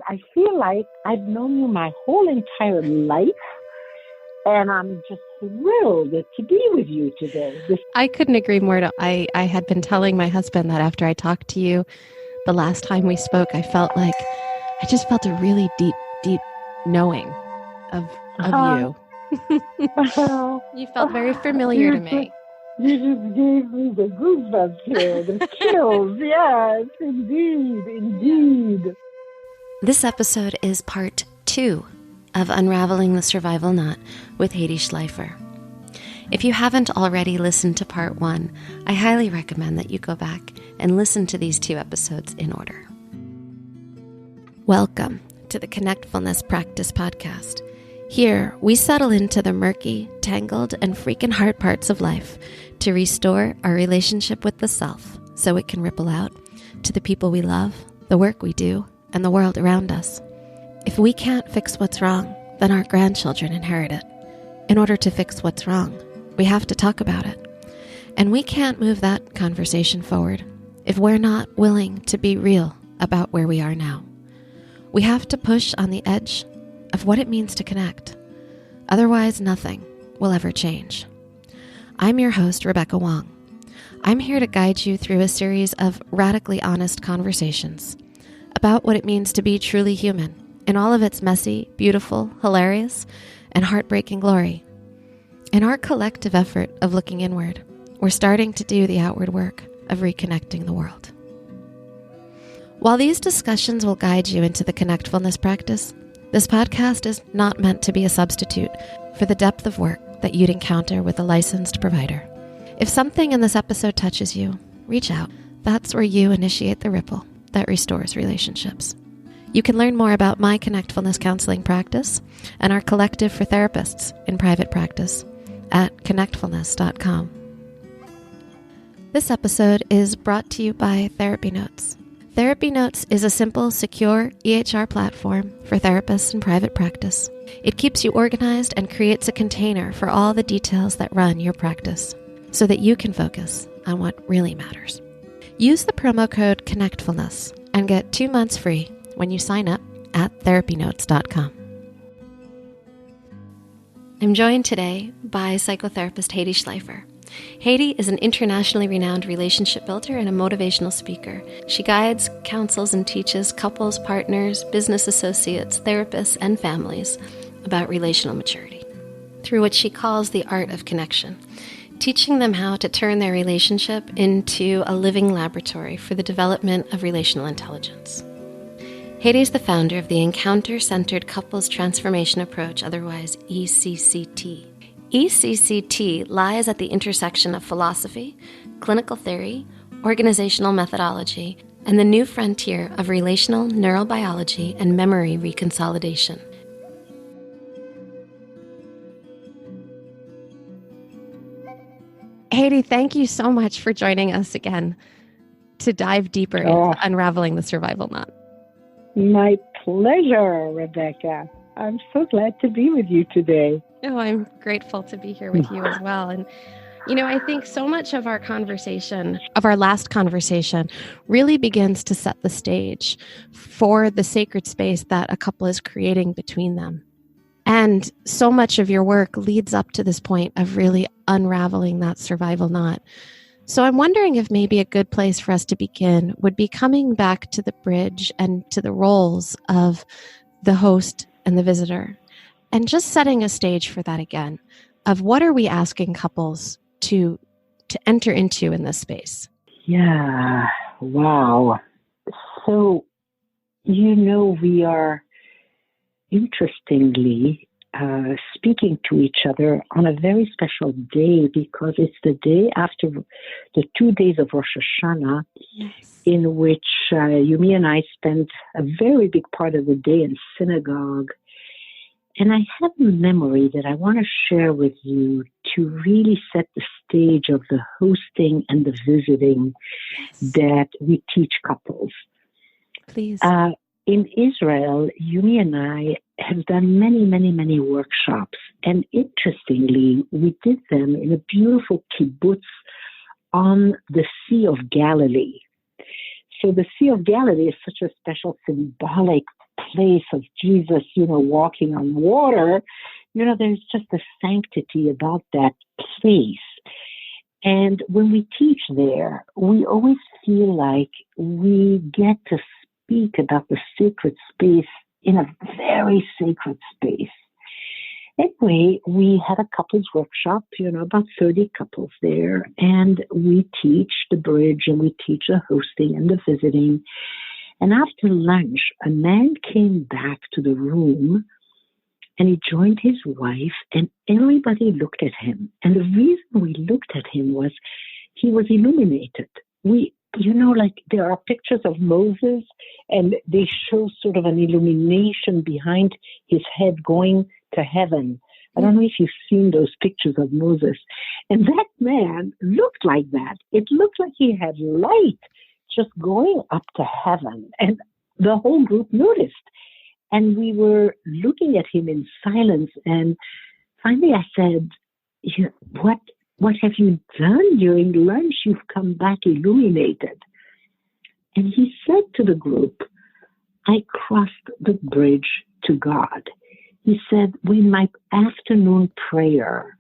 I feel like I've known you my whole entire life, and I'm just thrilled to be with you today. I couldn't agree more. I had been telling my husband that after I talked to you the last time we spoke, I just felt a really deep knowing of you. You felt very familiar to me. You just gave me the goosebumps here, the chills. Yes, indeed. This episode is part 2 of Unraveling the Survival Knot with Hedy Schleifer. If you haven't already listened to part 1, I highly recommend that you go back and listen to these 2 episodes in order. Welcome to the Connectfulness Practice Podcast. Here, we settle into the murky, tangled, and freaking hard parts of life to restore our relationship with the self so it can ripple out to the people we love, the work we do, and the world around us. If we can't fix what's wrong, then our grandchildren inherit it. In order to fix what's wrong, we have to talk about it. And we can't move that conversation forward if we're not willing to be real about where we are now. We have to push on the edge of what it means to connect. Otherwise, nothing will ever change. I'm your host, Rebecca Wong. I'm here to guide you through a series of radically honest conversations about what it means to be truly human in all of its messy, beautiful, hilarious, and heartbreaking glory. In our collective effort of looking inward, we're starting to do the outward work of reconnecting the world. While these discussions will guide you into the connectfulness practice, this podcast is not meant to be a substitute for the depth of work that you'd encounter with a licensed provider. If something in this episode touches you, reach out. That's where you initiate the ripple that restores relationships. You can learn more about my Connectfulness counseling practice and our collective for therapists in private practice at connectfulness.com. This episode is brought to you by Therapy Notes. Therapy Notes is a simple, secure EHR platform for therapists in private practice. It keeps you organized and creates a container for all the details that run your practice so that you can focus on what really matters. Use the promo code Connectfulness and get 2 months free when you sign up at therapynotes.com. I'm joined today by psychotherapist Hedy Schleifer. Hedy is an internationally renowned relationship builder and a motivational speaker. She guides, counsels, and teaches couples, partners, business associates, therapists, and families about relational maturity, through what she calls the art of connection, teaching them how to turn their relationship into a living laboratory for the development of relational intelligence. Hedy is the founder of the Encounter-Centered Couples Transformation Approach, otherwise EcCT. EcCT lies at the intersection of philosophy, clinical theory, organizational methodology, and the new frontier of relational neurobiology and memory reconsolidation. Hedy, thank you so much for joining us again to dive deeper into unraveling the survival knot. My pleasure, Rebecca. I'm so glad to be with you today. Oh, I'm grateful to be here with you as well. And, I think so much of our conversation, of our last conversation, really begins to set the stage for the sacred space that a couple is creating between them. And so much of your work leads up to this point of really unraveling that survival knot. So I'm wondering if maybe a good place for us to begin would be coming back to the bridge and to the roles of the host and the visitor, and just setting a stage for that again, of what are we asking couples to enter into in this space? Yeah, wow. So, we are interestingly speaking to each other on a very special day, because it's the day after the 2 days of Rosh Hashanah, yes, in which Yumi and I spent a very big part of the day in synagogue. And I have a memory that I want to share with you to really set the stage of the hosting and the visiting, yes, that we teach couples. Please. In Israel, Yumi and I have done many workshops. And interestingly, we did them in a beautiful kibbutz on the Sea of Galilee. So the Sea of Galilee is such a special symbolic place of Jesus, walking on water, there's just a sanctity about that place. And when we teach there, we always feel like we get to speak about the sacred space in a very sacred space. Anyway, we had a couples workshop, about 30 couples there, and we teach the bridge and we teach the hosting and the visiting. And after lunch, a man came back to the room and he joined his wife, and everybody looked at him. And the reason we looked at him was he was illuminated. There are pictures of Moses, and they show sort of an illumination behind his head going to heaven. I don't know if you've seen those pictures of Moses. And that man looked like that. It looked like he had light just going up to heaven. And the whole group noticed. And we were looking at him in silence. And finally I said, what have you done during lunch? You've come back illuminated. And he said to the group, I crossed the bridge to God. He said, in my afternoon prayer,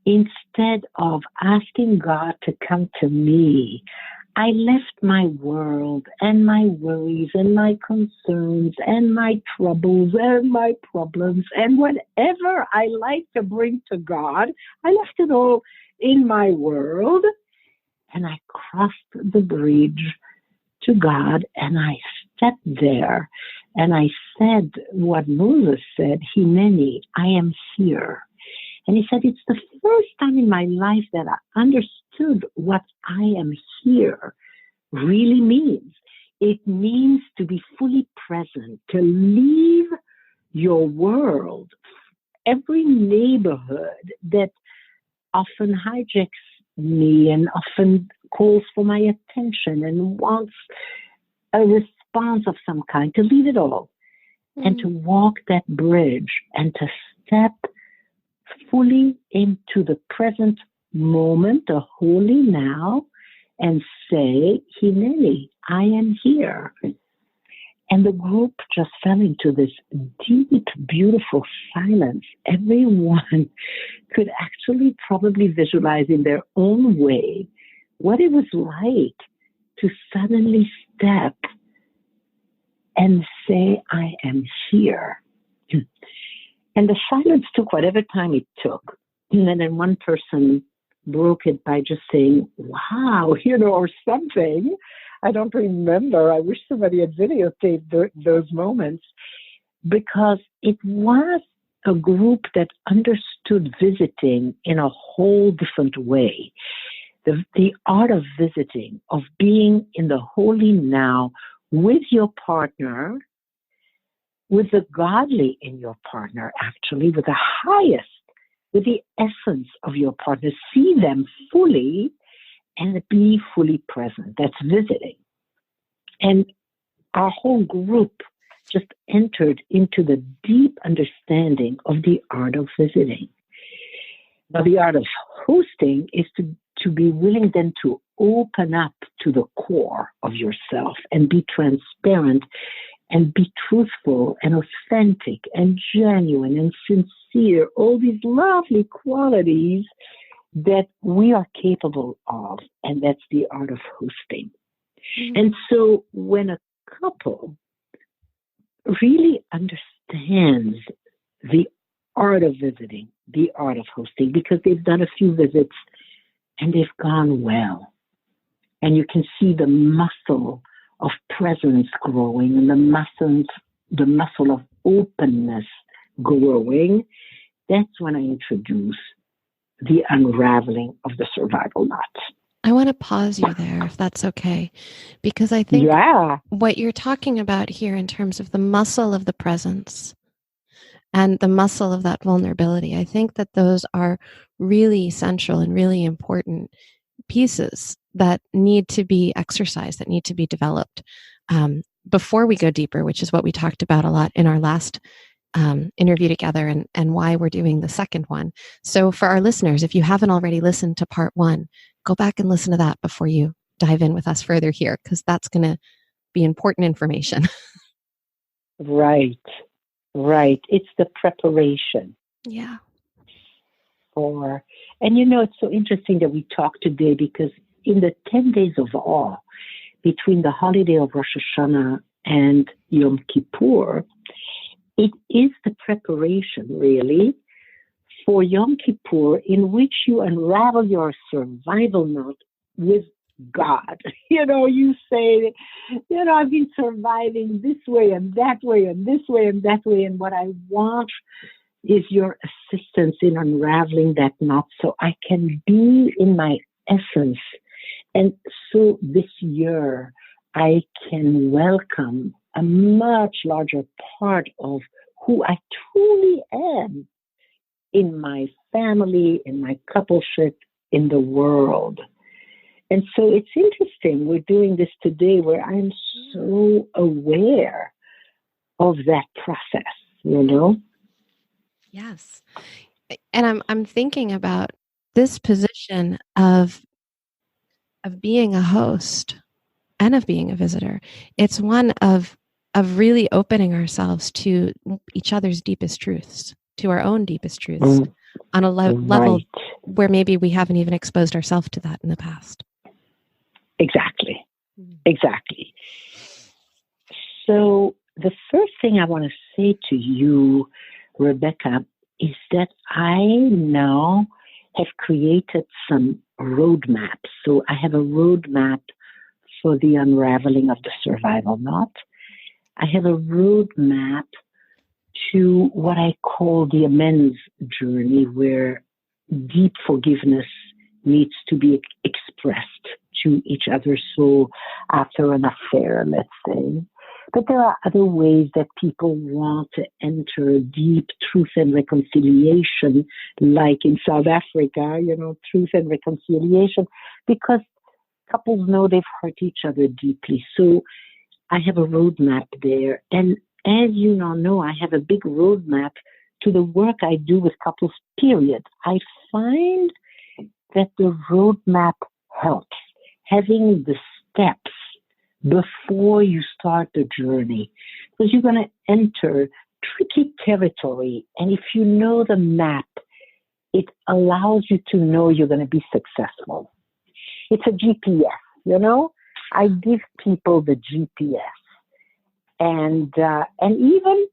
instead of asking God to come to me, I left my world and my worries and my concerns and my troubles and my problems and whatever I like to bring to God, I left it all in my world, and I crossed the bridge to God, and I stepped there, and I said what Moses said, Hineni, I am here. And he said, it's the first time in my life that I understood what I am here really means. It means to be fully present, to leave your world, every neighborhood that often hijacks me and often calls for my attention and wants a response of some kind, to leave it all and to walk that bridge and to step fully into the present moment, the holy now, and say, Hineni, I am here. And the group just fell into this deep, beautiful silence. Everyone could actually probably visualize in their own way what it was like to suddenly step and say, I am here. And the silence took whatever time it took. And then one person broke it by just saying, wow, or something. I don't remember. I wish somebody had videotaped those moments, because it was a group that understood visiting in a whole different way. The art of visiting, of being in the holy now with your partner, with the godly in your partner, actually, with the highest, with the essence of your partner. See them fully and be fully present. That's visiting. And our whole group just entered into the deep understanding of the art of visiting. Now, the art of hosting is to be willing then to open up to the core of yourself and be transparent and be truthful and authentic and genuine and sincere, all these lovely qualities that we are capable of, and that's the art of hosting. Mm-hmm. And so when a couple really understands the art of visiting, the art of hosting, because they've done a few visits and they've gone well, and you can see the muscle of presence growing and the muscle of openness growing, that's when I introduce the unraveling of the survival knot. I want to pause you there, if that's okay, because I think what you're talking about here in terms of the muscle of the presence and the muscle of that vulnerability, I think that those are really essential and really important pieces that need to be exercised, that need to be developed before we go deeper, which is what we talked about a lot in our last interview together, and why we're doing the second one. So for our listeners, if you haven't already listened to part one, go back and listen to that before you dive in with us further here, because that's going to be important information. Right. Right. It's the preparation Yeah. for, and it's so interesting that we talk today because in the 10 days of awe, between the holiday of Rosh Hashanah and Yom Kippur, it is the preparation really for Yom Kippur in which you unravel your survival knot with God. You say, I've been surviving this way and that way and this way and that way. And what I want is your assistance in unraveling that knot so I can be in my essence. And so this year, I can welcome a much larger part of who I truly am in my family, in my coupleship, in the world. And so it's interesting. We're doing this today where I'm so aware of that process, Yes. And I'm thinking about this position of being a host and of being a visitor. It's one of really opening ourselves to each other's deepest truths, to our own deepest truths on a level where maybe we haven't even exposed ourselves to that in the past. Exactly. Exactly. So the first thing I want to say to you, Rebecca, is that I now have created some roadmaps. So I have a roadmap for the unraveling of the survival knot. I have a roadmap to what I call the amends journey, where deep forgiveness needs to be expressed to each other. So after an affair, let's say. But there are other ways that people want to enter deep truth and reconciliation, like in South Africa, truth and reconciliation, because couples know they've hurt each other deeply. So I have a roadmap there. And as you now know, I have a big roadmap to the work I do with couples, period. I find that the roadmap helps. Having the steps before you start the journey, because you're going to enter tricky territory. And if you know the map, it allows you to know you're going to be successful. It's a GPS, I give people the GPS. And even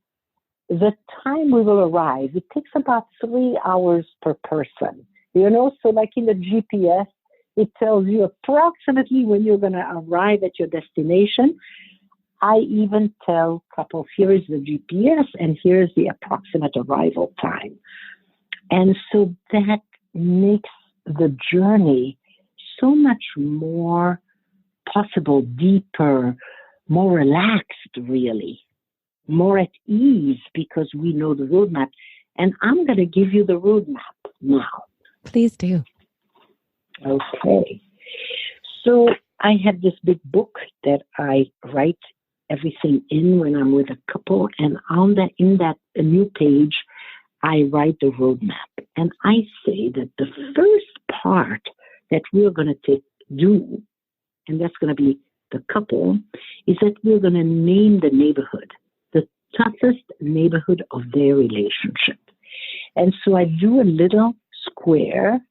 the time we will arrive, it takes about 3 hours per person, So like in the GPS, it tells you approximately when you're going to arrive at your destination. I even tell couples, here is the GPS and here's the approximate arrival time. And so that makes the journey so much more possible, deeper, more relaxed, really, more at ease because we know the roadmap. And I'm going to give you the roadmap now. Please do. Okay. So I have this big book that I write everything in when I'm with a couple, and in that new page, I write the roadmap. And I say that the first part that we're going to do, and that's going to be the couple, is that we're going to name the neighborhood, the toughest neighborhood of their relationship. And so I do a little square,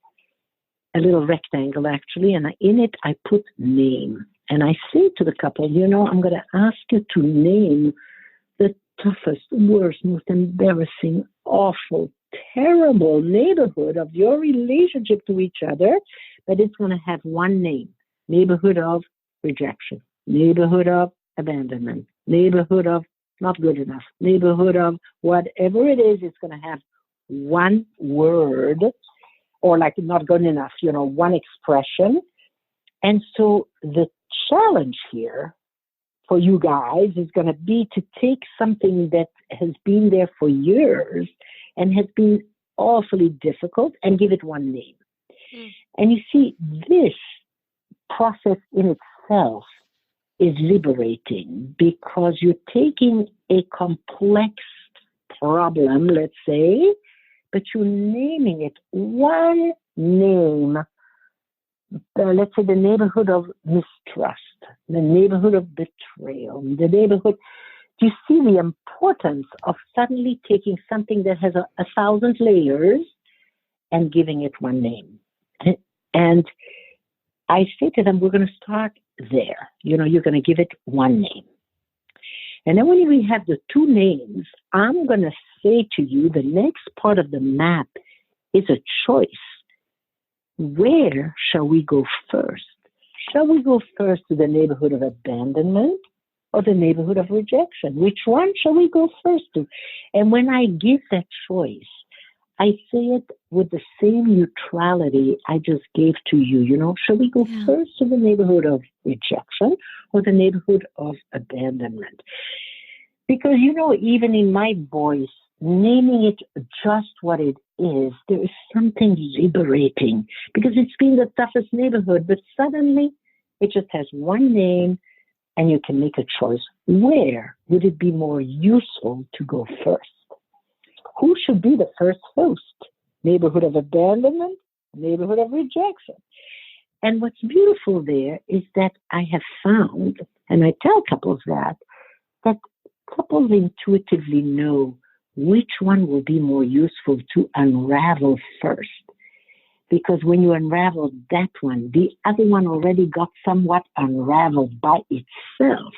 a little rectangle actually, and in it I put name. And I say to the couple, I'm going to ask you to name the toughest, worst, most embarrassing, awful, terrible neighborhood of your relationship to each other, but it's going to have one name: neighborhood of rejection, neighborhood of abandonment, neighborhood of not good enough, neighborhood of whatever it is. It's going to have one word, or like not good enough, one expression. And so the challenge here for you guys is going to be to take something that has been there for years and has been awfully difficult and give it one name. And you see, this process in itself is liberating because you're taking a complex problem, let's say, but you're naming it one name. Let's say the neighborhood of mistrust, the neighborhood of betrayal, the neighborhood. you see the importance of suddenly taking something that has 1,000 layers and giving it one name. And I say to them, we're going to start there. You're going to give it one name. And then when we have the two names, I'm going to say to you, the next part of the map is a choice. Where shall we go first? Shall we go first to the neighborhood of abandonment or the neighborhood of rejection? Which one shall we go first to? And when I give that choice, I say it with the same neutrality I just gave to you. Shall we go first to the neighborhood of rejection or the neighborhood of abandonment? Because, even in my voice, naming it just what it is, there is something liberating because it's been the toughest neighborhood, but suddenly it just has one name and you can make a choice. Where would it be more useful to go first? Who should be the first host? Neighborhood of abandonment, neighborhood of rejection. And what's beautiful there is that I have found, and I tell couples that couples intuitively know which one will be more useful to unravel first. Because when you unravel that one, the other one already got somewhat unraveled by itself.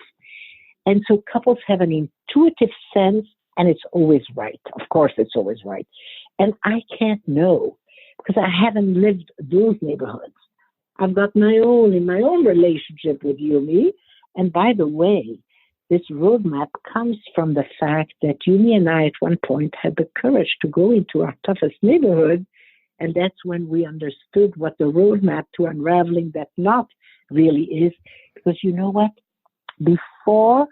And so couples have an intuitive sense, and it's always right. Of course, it's always right. And I can't know because I haven't lived those neighborhoods. I've got my own relationship with Yumi. And by the way, this roadmap comes from the fact that Yumi and I at one point had the courage to go into our toughest neighborhood. And that's when we understood what the roadmap to unraveling that knot really is. Because you know what? Before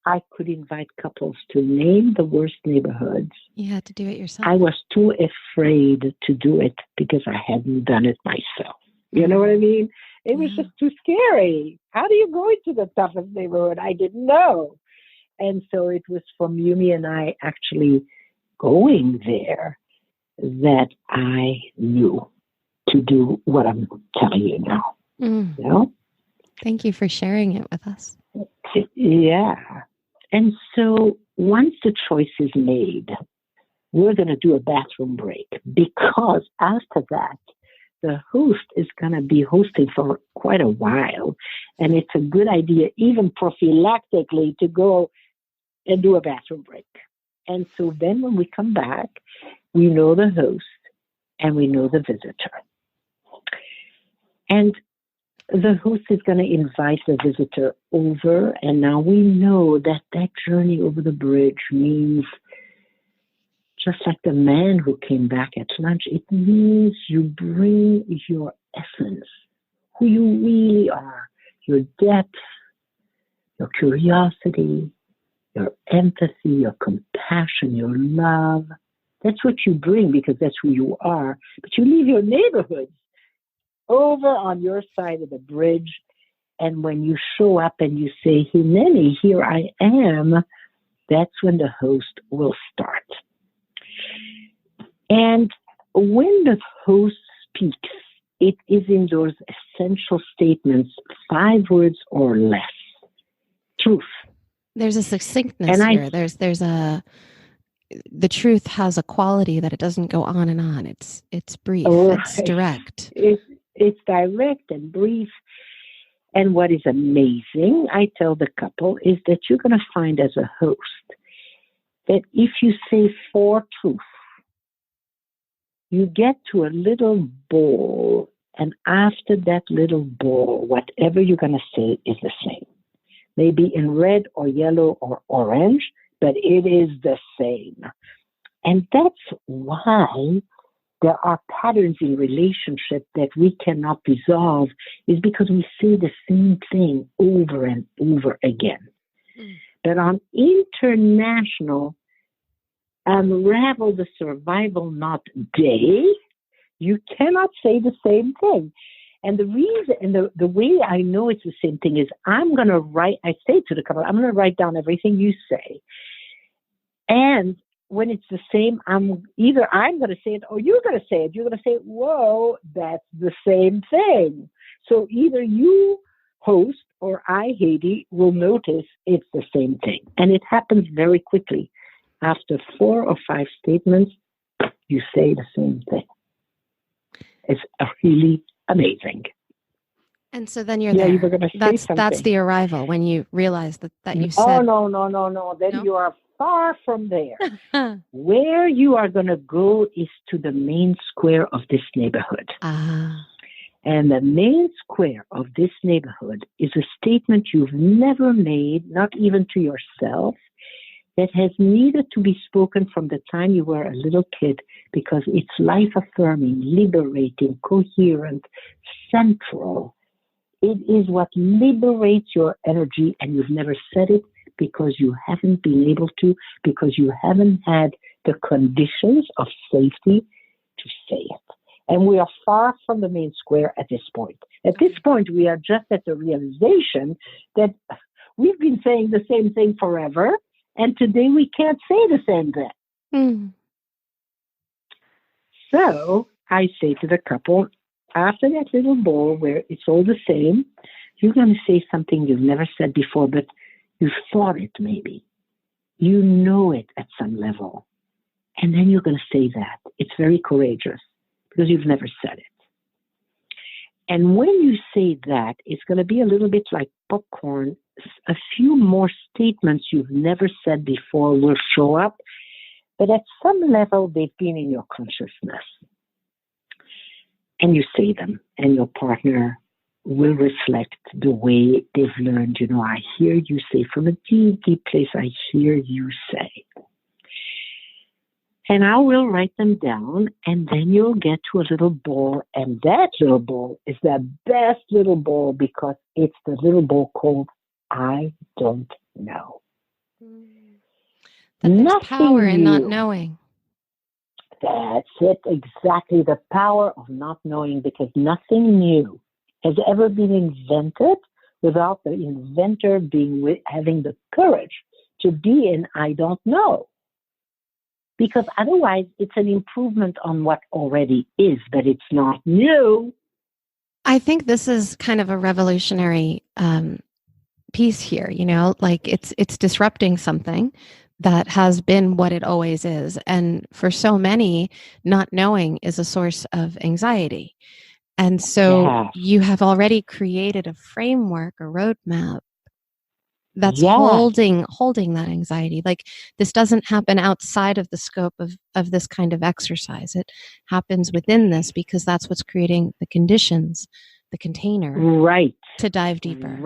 I could invite couples to name the worst neighborhoods, you had to do it yourself. I was too afraid to do it because I hadn't done it myself. You know what I mean? It was just too scary. How do you go into the toughest neighborhood? I didn't know. And so it was from Yumi and I actually going there that I knew to do what I'm telling you now. Thank you for sharing it with us. Yeah. And so once the choice is made, we're going to do a bathroom break because after that, the host is going to be hosting for quite a while. And it's a good idea, even prophylactically, to go and do a bathroom break. And so then when we come back, we know the host and we know the visitor. And the host is going to invite the visitor over. And now we know that that journey over the bridge means, just like the man who came back at lunch, it means you bring your essence, who you really are, your depth, your curiosity, your empathy, your compassion, your love. That's what you bring because that's who you are. But you leave your neighborhoods over on your side of the bridge. And when you show up and you say, Hineni, here I am, that's when the host will start. And when the host speaks, it is in those essential statements, 5 words or less. Truth. There's a succinctness here. The truth has a quality that it doesn't go on and on. It's brief. Right. It's direct. It's direct and brief. And what is amazing, I tell the couple, is that you're going to find as a host that if you say 4 truths, you get to a little bowl, and after that little bowl, whatever you're going to say is the same. Maybe in red or yellow or orange, but it is the same. And that's why there are patterns in relationship that we cannot resolve, is because we say the same thing over and over again. But on International Unravel the Survival Knot Day, you cannot say the same thing. And the reason, and the way I know it's the same thing is I say to the couple, I'm going to write down everything you say. And when it's the same, I'm going to say it or you're going to say it. You're going to say, whoa, that's the same thing. So either you host or I, Hedy, will notice it's the same thing. And it happens very quickly. After 4 or 5 statements, you say the same thing. It's really amazing. And so then you're there. You were going to say something. That's the arrival, when you realize that you said. Oh, no. Then you are far from there. Where you are going to go is to the main square of this neighborhood. And the main square of this neighborhood is a statement you've never made, not even to yourself, that has needed to be spoken from the time you were a little kid, because it's life-affirming, liberating, coherent, central. It is what liberates your energy, and you've never said it because you haven't been able to, because you haven't had the conditions of safety to say it. And we are far from the main square at this point. At this point, we are just at the realization that we've been saying the same thing forever, and today we can't say the same thing. So I say to the couple, after that little ball where it's all the same, you're going to say something you've never said before, but you thought it maybe. You know it at some level. And then you're going to say that. It's very courageous because you've never said it. And when you say that, it's going to be a little bit like popcorn. A few more statements you've never said before will show up, but at some level, they've been in your consciousness. And you say them, and your partner will reflect the way they've learned. You know, I hear you say, from a deep, deep place, I hear you say. And I will write them down, and then you'll get to a little ball, and that little ball is the best little ball because it's the little ball called I don't know. That there's power in not knowing. That's it, exactly, the power of not knowing, because nothing new has ever been invented without the inventor having the courage to be in I don't know. Because otherwise, it's an improvement on what already is, but it's not new. I think this is kind of a revolutionary piece here, you know, like it's disrupting something that has been what it always is. And for so many, not knowing is a source of anxiety. And so you have already created a framework, a roadmap that's holding that anxiety. Like, this doesn't happen outside of the scope of this kind of exercise. It happens within this because that's what's creating the conditions, the container, to dive deeper.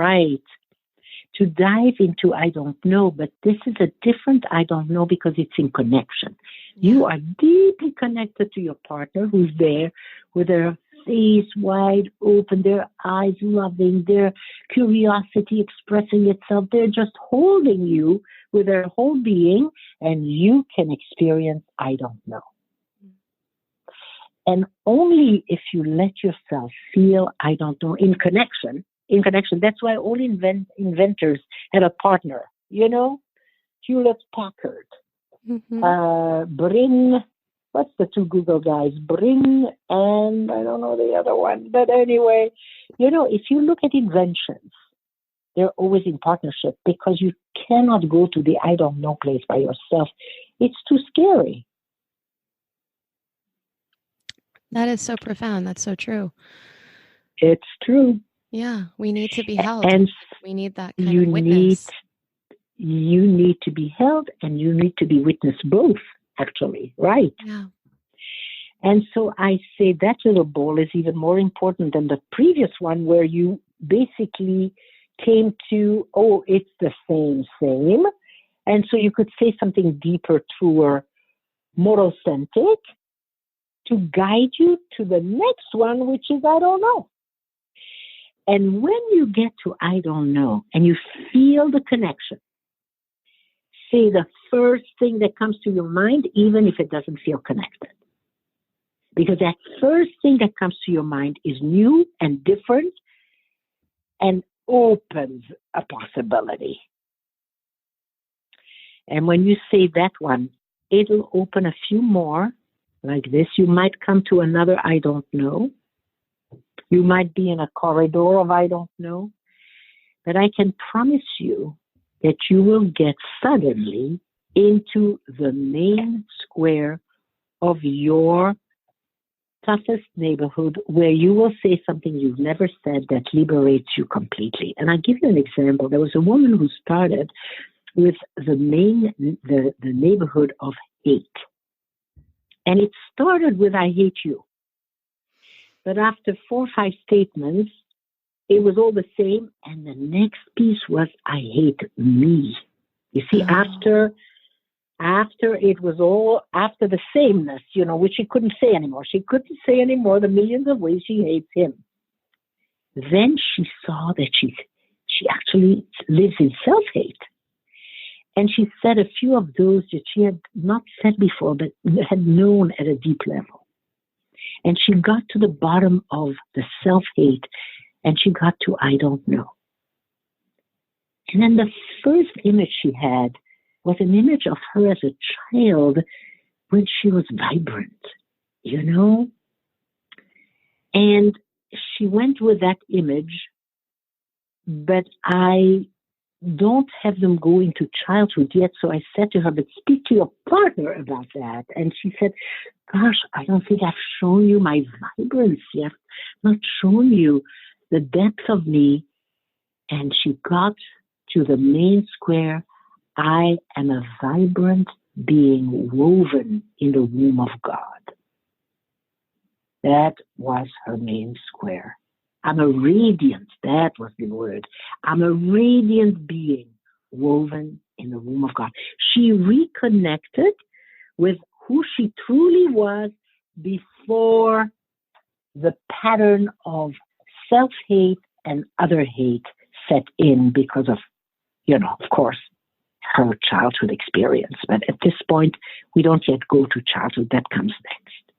To dive into I don't know, but this is a different I don't know because it's in connection. You are deeply connected to your partner who's there with their face wide open, their eyes loving, their curiosity expressing itself. They're just holding you with their whole being, and you can experience I don't know. And only if you let yourself feel I don't know in connection. That's why all inventors had a partner, you know, Hewlett-Packard, Bring, what's the two Google guys, Bring, and I don't know the other one, but anyway, you know, if you look at inventions, they're always in partnership because you cannot go to the I don't know place by yourself. It's too scary. That is so profound. That's so true. It's true. Yeah, we need to be held. And we need that kind of witness. You need to be held, and you need to be witnessed both, actually, right? Yeah. And so I say that little ball is even more important than the previous one, where you basically came to, oh, it's the same. And so you could say something deeper, truer, more authentic, to guide you to the next one, which is I don't know. And when you get to I don't know and you feel the connection, say the first thing that comes to your mind, even if it doesn't feel connected. Because that first thing that comes to your mind is new and different and opens a possibility. And when you say that one, it'll open a few more like this. You might come to another I don't know. You might be in a corridor of I don't know. But I can promise you that you will get suddenly into the main square of your toughest neighborhood where you will say something you've never said that liberates you completely. And I'll give you an example. There was a woman who started with the neighborhood of hate. And it started with I hate you. But after 4 or 5 statements, it was all the same. And the next piece was I hate me. You see, after it was all, after the sameness, which she couldn't say anymore. She couldn't say anymore the millions of ways she hates him. Then she saw that she actually lives in self-hate. And she said a few of those that she had not said before, but had known at a deep level. And she got to the bottom of the self-hate, and she got to I don't know. And then the first image she had was an image of her as a child when she was vibrant, And she went with that image, but I don't have them go into childhood yet. So I said to her, but speak to your partner about that. And she said, gosh, I don't think I've shown you my vibrancy. I've not shown you the depth of me. And she got to the main square. I am a vibrant being woven in the womb of God. That was her main square. I'm a radiant, that was the word. I'm a radiant being woven in the womb of God. She reconnected with who she truly was before the pattern of self-hate and other hate set in because of, of course, her childhood experience. But at this point, we don't yet go to childhood. That comes next.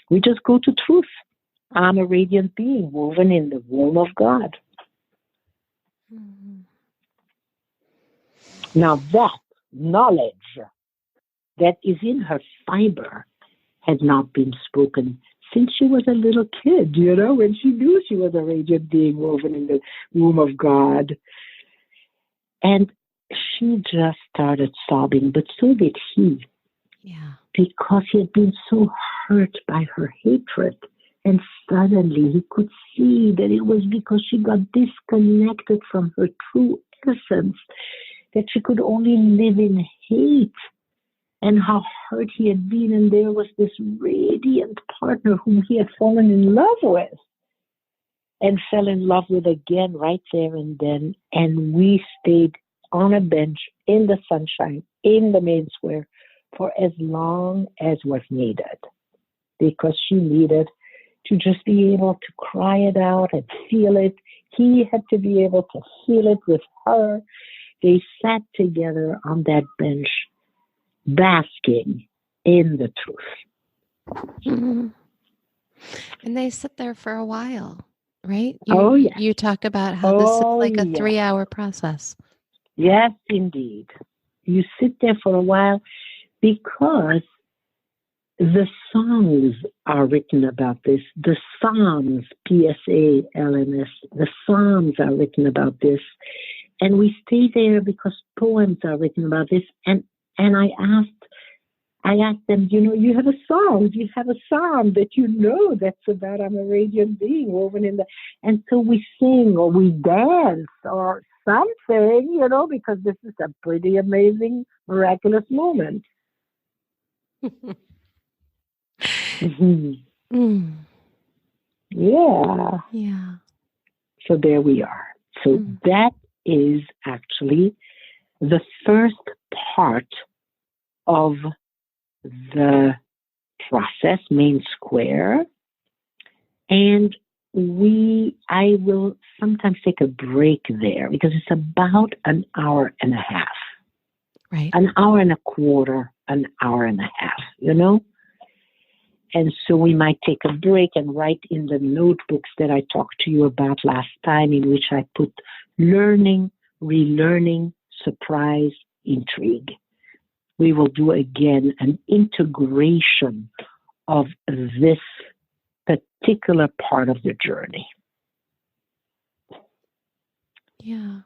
We just go to truth. I'm a radiant being woven in the womb of God. Mm-hmm. Now that knowledge that is in her fiber had not been spoken since she was a little kid, when she knew she was a radiant being woven in the womb of God. And she just started sobbing, but so did he. Yeah. Because he had been so hurt by her hatred. And suddenly he could see that it was because she got disconnected from her true essence, that she could only live in hate, and how hurt he had been. And there was this radiant partner whom he had fallen in love with and fell in love with again right there and then. And we stayed on a bench in the sunshine, in the main square, for as long as was needed, because she needed to just be able to cry it out and feel it. He had to be able to feel it with her. They sat together on that bench, basking in the truth. Mm-hmm. And they sit there for a while, right? You talk about how this is like a 3-hour process. Yes, indeed. You sit there for a while because the songs are written about this. The Psalms, Psalms, the Psalms are written about this. And we stay there because poems are written about this. And I asked them, you have a song. You have a psalm that that's about I'm a radiant being woven in the... And so we sing or we dance or something, because this is a pretty amazing, miraculous moment. Mm-hmm. Mm. Yeah. So there we are. So that is actually the first part of the process, main square. And I will sometimes take a break there because it's about an hour and a half. Right. An hour and a quarter, an hour and a half, And so we might take a break and write in the notebooks that I talked to you about last time, in which I put learning, relearning, surprise, intrigue. We will do again an integration of this particular part of the journey. Yeah.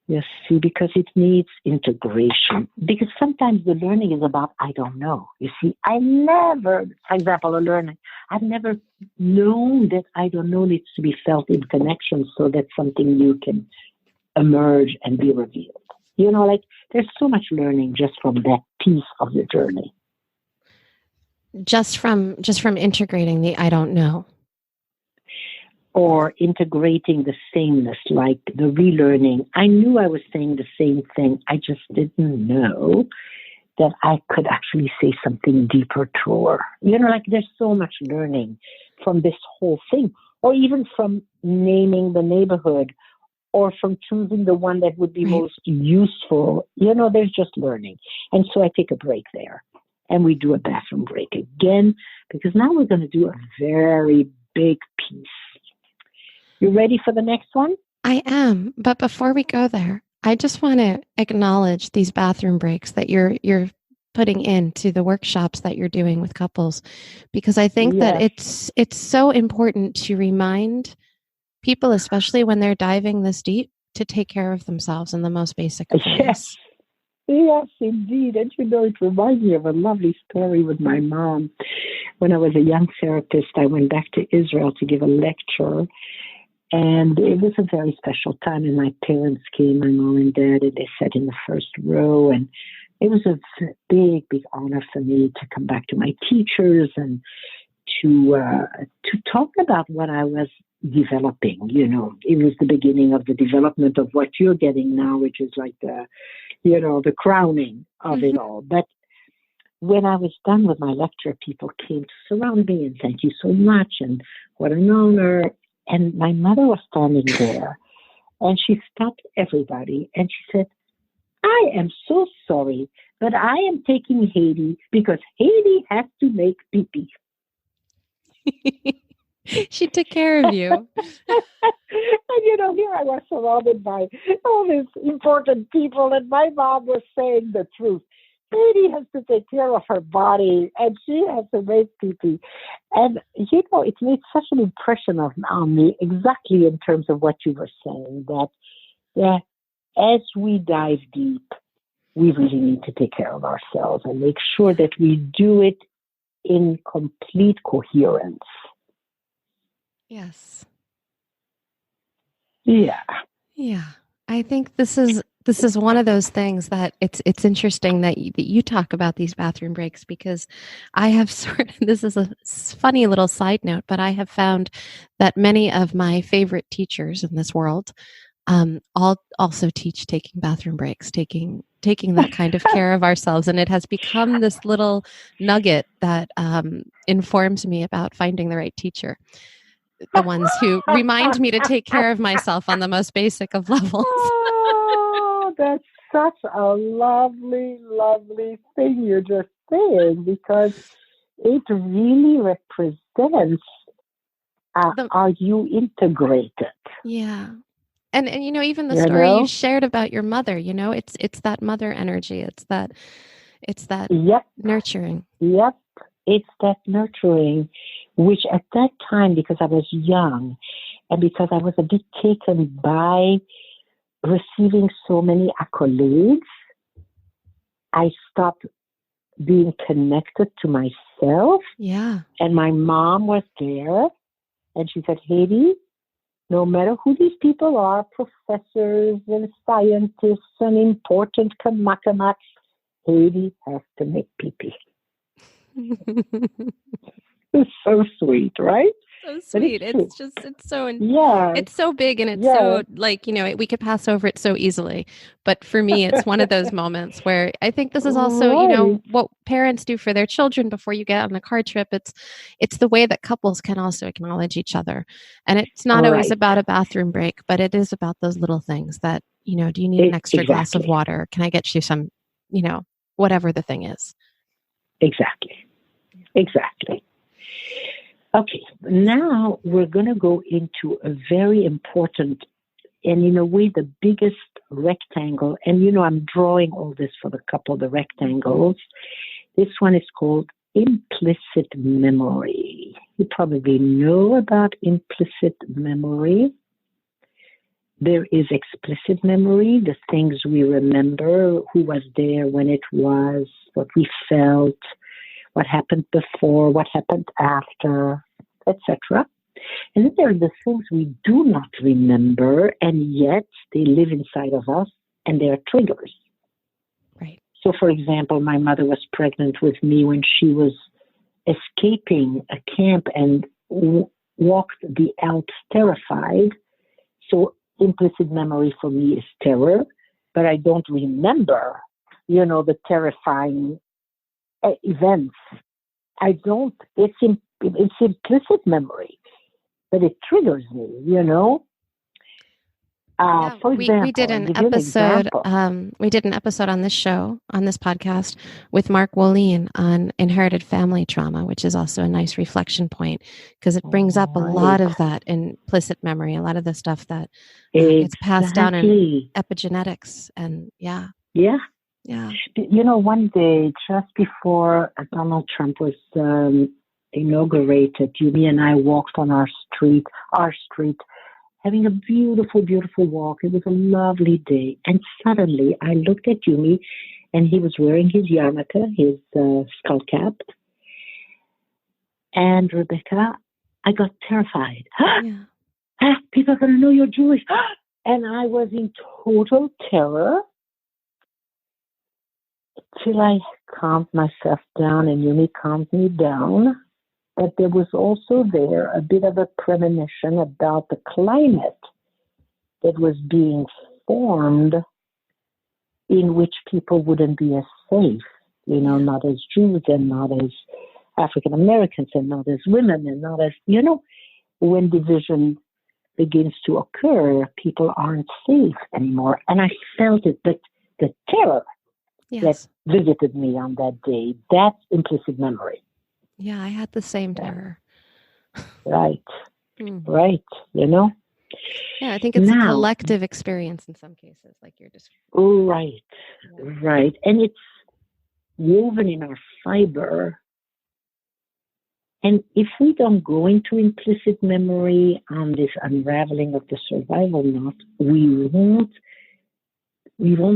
You see, because it needs integration. Because sometimes the learning is about, I don't know. You see, for example, I've never known that I don't know needs to be felt in connection so that something new can emerge and be revealed. Like there's so much learning just from that piece of the journey. Just from integrating the I don't know. Or integrating the sameness, like the relearning. I knew I was saying the same thing. I just didn't know that I could actually say something deeper, truer. Like there's so much learning from this whole thing, or even from naming the neighborhood, or from choosing the one that would be most useful. There's just learning. And so I take a break there, and we do a bathroom break again, because now we're going to do a very big piece. You ready for the next one? I am. But before we go there, I just want to acknowledge these bathroom breaks that you're putting into the workshops that you're doing with couples, because I think that it's so important to remind people, especially when they're diving this deep, to take care of themselves in the most basic of ways. Yes, indeed. And it reminds me of a lovely story with my mom. When I was a young therapist, I went back to Israel to give a lecture. And it was a very special time, and my parents came, my mom and dad, and they sat in the first row. And it was a big, big honor for me to come back to my teachers and to talk about what I was developing. It was the beginning of the development of what you're getting now, which is like the crowning of it all. But when I was done with my lecture, people came to surround me and thank you so much, and what an honor. And my mother was standing there, and she stopped everybody, and she said, I am so sorry, but I am taking Hedy because Hedy has to make pee-pee. She took care of you. And here I was surrounded by all these important people, and my mom was saying the truth. Hedy has to take care of her body, and she has to make pee-pee. And, it made such an impression on me, exactly in terms of what you were saying, that as we dive deep, we really need to take care of ourselves and make sure that we do it in complete coherence. Yes. Yeah. Yeah. I think this is one of those things that it's interesting that you talk about these bathroom breaks, because I have this is a funny little side note, but I have found that many of my favorite teachers in this world all also teach taking bathroom breaks, taking that kind of care of ourselves. And it has become this little nugget that informs me about finding the right teacher. The ones who remind me to take care of myself on the most basic of levels. Oh, that's such a lovely, lovely thing you're just saying, because it really represents are you integrated? Yeah. And even the story you shared about your mother, it's that mother energy. It's that nurturing. Yep. It's that nurturing, which at that time, because I was young and because I was a bit taken by receiving so many accolades, I stopped being connected to myself. Yeah. And my mom was there, and she said, Hedy, no matter who these people are, professors and scientists and important kamakamaks, Hedy has to make pee-pee. It's so sweet, right? So sweet. It's so big, and it's so we could pass over it so easily. But for me, it's one of those moments where I think this is also, what parents do for their children before you get on a car trip. It's the way that couples can also acknowledge each other. And it's not always about a bathroom break, but it is about those little things that, do you need an extra glass of water? Can I get you some, whatever the thing is? Exactly. Okay, now we're going to go into a very important, and in a way, the biggest rectangle. And, I'm drawing all this for the couple, the rectangles. This one is called implicit memory. You probably know about implicit memory. there is explicit memory, the things we remember, who was there when it was, what we felt, what happened before, what happened after, etc. And then there are the things we do not remember, and yet they live inside of us, and they are triggers. Right. So, for example, my mother was pregnant with me when she was escaping a camp and walked the Alps terrified. So implicit memory for me is terror, but I don't remember, the terrifying events. I don't, it's implicit memory, but it triggers me, For example, we did an episode. We did an episode on this show, on this podcast, with Mark Wolin on inherited family trauma, which is also a nice reflection point because it brings up a lot of that implicit memory, a lot of the stuff that gets passed down in epigenetics, and yeah. One day just before Donald Trump was inaugurated, Yumi and I walked on our street, having a beautiful, beautiful walk. It was a lovely day. And suddenly I looked at Yumi, and he was wearing his yarmulke, his skull cap. And Rebecca, I got terrified. People are going to know you're Jewish. And I was in total terror till I calmed myself down, and Yumi calmed me down. But there was also there a bit of a premonition about the climate that was being formed in which people wouldn't be as safe, not as Jews and not as African Americans and not as women and not as, when division begins to occur, people aren't safe anymore. And I felt it, but the terror that visited me on that day, that's implicit memory. Yeah, I had the same terror. Right. Right. Yeah, I think it's a collective experience in some cases, like you're describing. Right. Yeah. Right. And it's woven in our fiber. And if we don't go into implicit memory on this unraveling of the survival knot, we won't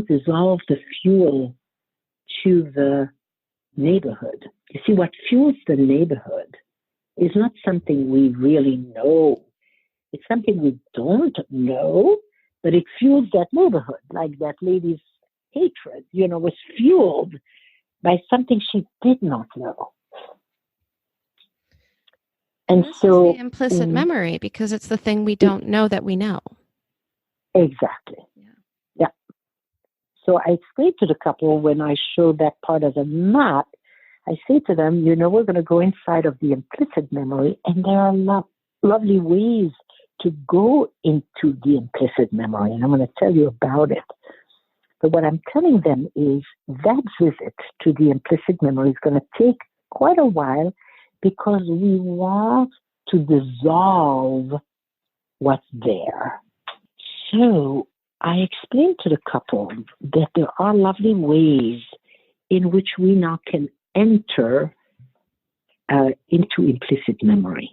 dissolve the fuel to the neighborhood. You see, what fuels the neighborhood is not something we really know. It's something we don't know, but it fuels that neighborhood. Like that lady's hatred, was fueled by something she did not know. And this is the implicit memory, because it's the thing we don't know that we know. Exactly. Yeah. So I explained to the couple when I showed that part of the map, I say to them, we're going to go inside of the implicit memory, and there are lovely ways to go into the implicit memory, and I'm going to tell you about it. But what I'm telling them is that visit to the implicit memory is going to take quite a while, because we want to dissolve what's there. So I explained to the couple that there are lovely ways in which we now can enter into implicit memory.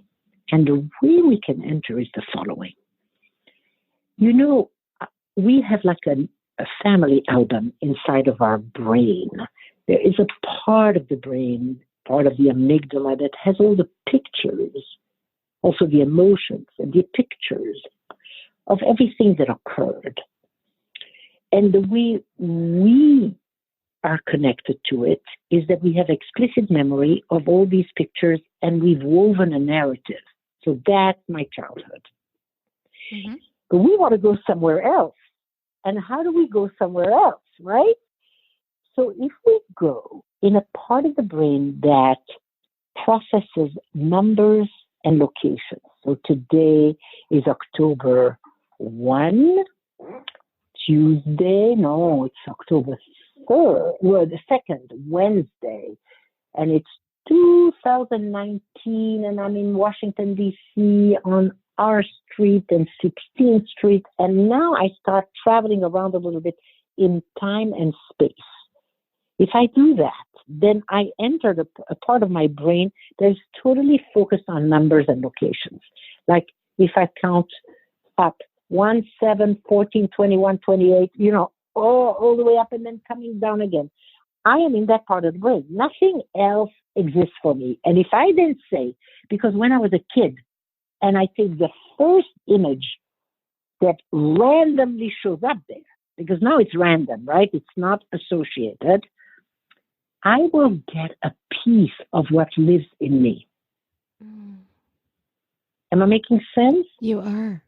And the way we can enter is the following. We have like a family album inside of our brain. There is a part of the brain, part of the amygdala, that has all the pictures, also the emotions and the pictures of everything that occurred. And the way we are connected to it is that we have explicit memory of all these pictures, and we've woven a narrative. So that's my childhood. Mm-hmm. But we want to go somewhere else. And how do we go somewhere else, right? So if we go in a part of the brain that processes numbers and locations. So today is October 1, Tuesday, no, it's October 3rd, well, the 2nd, Wednesday, and it's 2019, and I'm in Washington, D.C. on R Street and 16th Street, and now I start traveling around a little bit in time and space. If I do that, then I enter a part of my brain that is totally focused on numbers and locations. Like if I count up 1, 7, 14, 21, 28, all the way up and then coming down again. I am in that part of the brain. Nothing else exists for me. And if I didn't say, because when I was a kid and I take the first image that randomly shows up there, because now it's random, right? It's not associated. I will get a piece of what lives in me. Am I making sense? You are.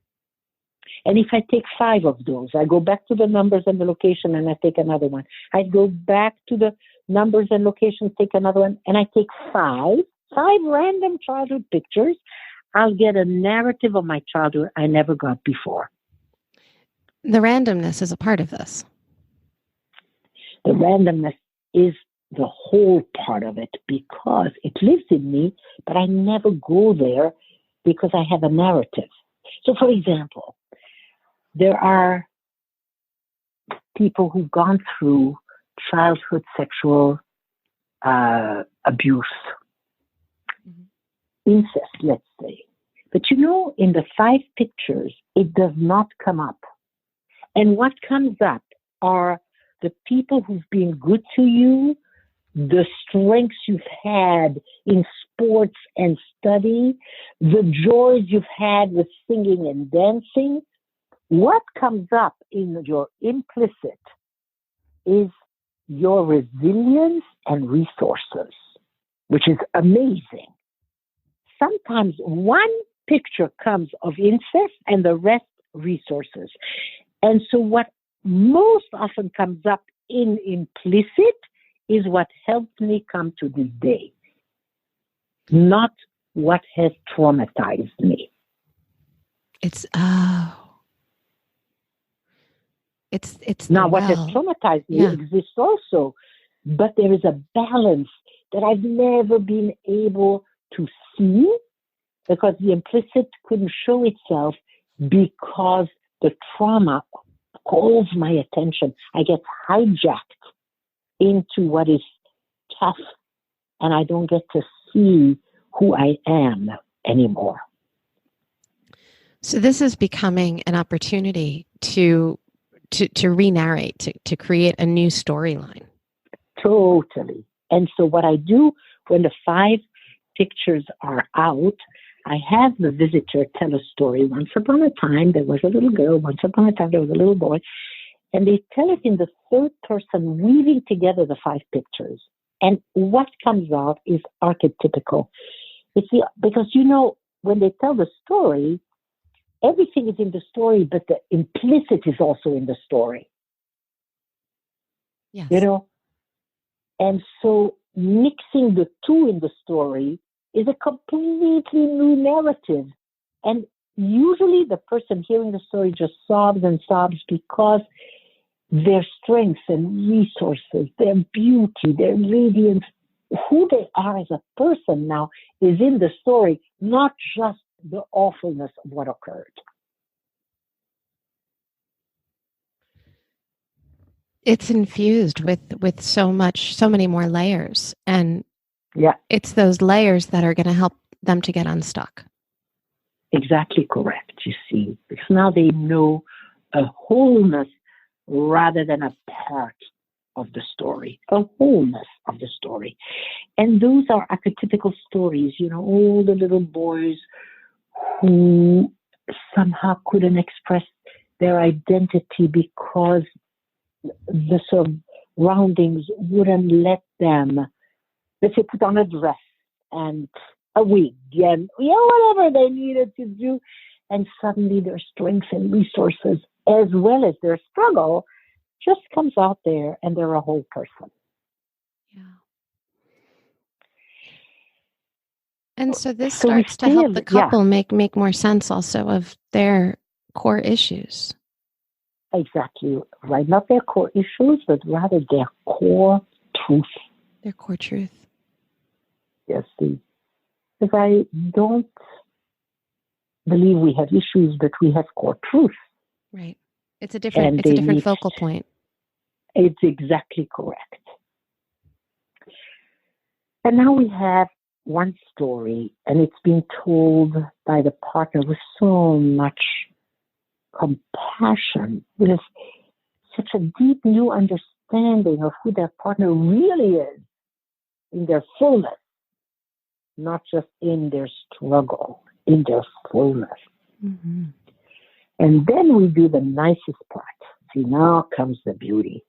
And if I take 5 of those, I go back to the numbers and the location and I take another one. I go back to the numbers and locations, take another one, and I take 5 random childhood pictures. I'll get a narrative of my childhood I never got before. The randomness is a part of this. The randomness is the whole part of it because it lives in me, but I never go there because I have a narrative. So, for example, there are people who've gone through childhood sexual abuse, incest, let's say. But in the 5 pictures, it does not come up. And what comes up are the people who've been good to you, the strengths you've had in sports and study, the joys you've had with singing and dancing. What comes up in your implicit is your resilience and resources, which is amazing. Sometimes one picture comes of incest and the rest resources. And so what most often comes up in implicit is what helped me come to this day, not what has traumatized me. It's now what has traumatized me exists also, but there is a balance that I've never been able to see because the implicit couldn't show itself because the trauma calls my attention. I get hijacked into what is tough and I don't get to see who I am anymore. So this is becoming an opportunity to re-narrate, to create a new storyline. Totally. And so what I do when the 5 pictures are out, I have the visitor tell a story. Once upon a time, there was a little girl. Once upon a time, there was a little boy. And they tell it in the third person, weaving together the 5 pictures. And what comes out is archetypical. Because, when they tell the story, everything is in the story, but the implicit is also in the story. Yes. And so mixing the 2 in the story is a completely new narrative. And usually the person hearing the story just sobs and sobs because their strengths and resources, their beauty, their radiance, who they are as a person now is in the story, not just the awfulness of what occurred. It's infused with so many more layers. And it's those layers that are going to help them to get unstuck. Exactly correct, you see. Because now they know a wholeness rather than a part of the story, a wholeness of the story. And those are archetypical stories, all the little boys who somehow couldn't express their identity because the surroundings wouldn't let them, let's say, put on a dress and a wig and whatever they needed to do. And suddenly their strengths and resources, as well as their struggle, just comes out there and they're a whole person. Yeah. And so this starts to help the couple make more sense also of their core issues. Exactly right. Not their core issues, but rather their core truth. Their core truth. Yes, see. Because I don't believe we have issues, but we have core truth. Right. It's a different focal point. It's exactly correct. And now we have one story, and it's being told by the partner with so much compassion, with such a deep new understanding of who their partner really is in their fullness, not just in their struggle, in their fullness. Mm-hmm. And then we do the nicest part. See, now comes the beauty.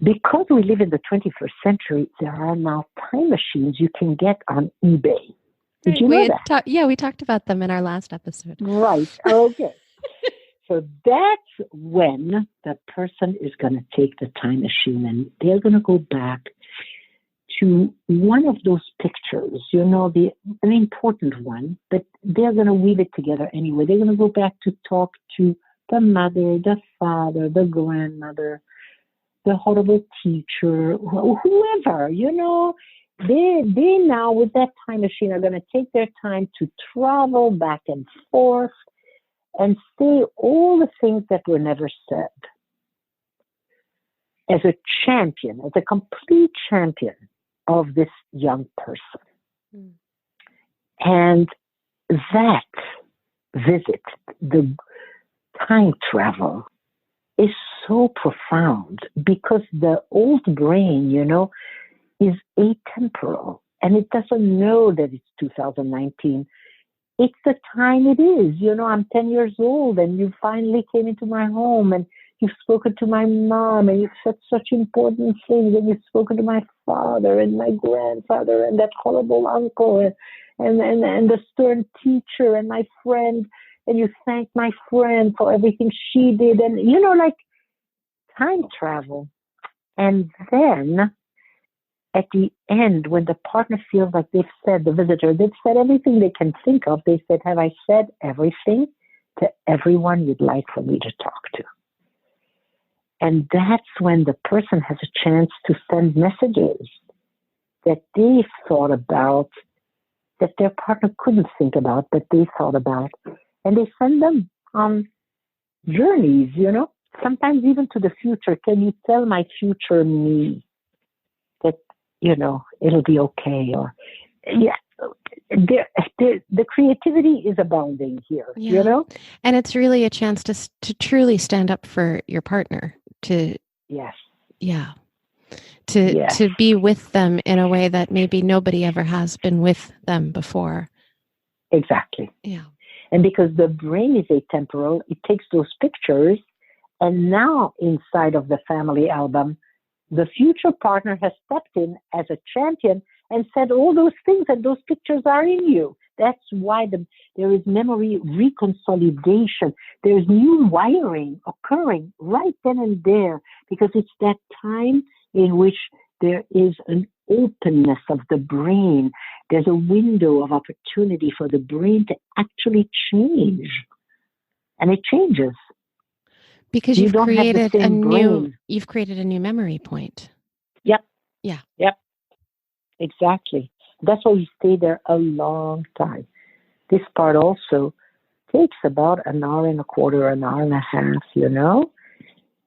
Because we live in the 21st century, there are now time machines you can get on eBay. Did you know that? We talked about them in our last episode. Right. Okay. So that's when the person is going to take the time machine and they're going to go back to one of those pictures, an important one, but they're going to weave it together anyway. They're going to go back to talk to the mother, the father, the grandmother, the horrible teacher, whoever, they now with that time machine are going to take their time to travel back and forth and say all the things that were never said. As a champion, as a complete champion of this young person. Mm. And that visit, the time travel, is so profound because the old brain, is atemporal and it doesn't know that it's 2019. It's the time it is. I'm 10 years old and you finally came into my home and you've spoken to my mom and you've said such important things and you've spoken to my father and my grandfather and that horrible uncle and the stern teacher and my friend, and you thank my friend for everything she did, and time travel. And then at the end, when the partner feels like they've said everything they can think of, they said, have I said everything to everyone you'd like for me to talk to? And that's when the person has a chance to send messages that they thought about, that their partner couldn't think about, but they thought about. And they send them on journeys, sometimes even to the future. Can you tell my future me that, it'll be okay? Or, the creativity is abounding here, And it's really a chance to truly stand up for your partner. To be with them in a way that maybe nobody ever has been with them before. Exactly. Yeah. And because the brain is atemporal, it takes those pictures, and now inside of the family album, the future partner has stepped in as a champion and said all those things, and those pictures are in you. That's why there is memory reconsolidation. There's new wiring occurring right then and there, because it's that time in which there is an openness of the brain. There's a window of opportunity for the brain to actually change. And it changes. Because you've created a new memory point. Yep. Yeah. Yep. Exactly. That's why we stay there a long time. This part also takes about an hour and a quarter, an hour and a half,